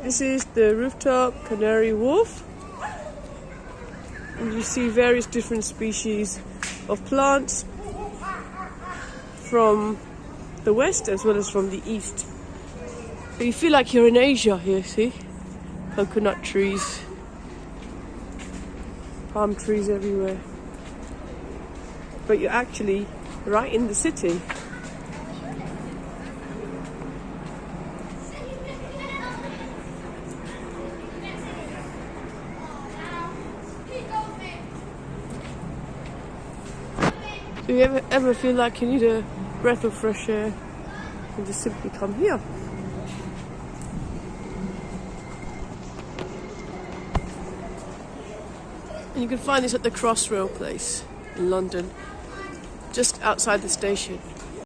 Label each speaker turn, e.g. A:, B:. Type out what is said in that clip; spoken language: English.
A: This is the Rooftop, Canary Wharf. And you see various different species of plants from the west as well as from the east. So you feel like you're in Asia here, see? Coconut trees, palm trees everywhere. But you're actually right in the city. Do you ever feel like you need a breath of fresh air, and just simply come here? And you can find this at the Crossrail place in London, just outside the station.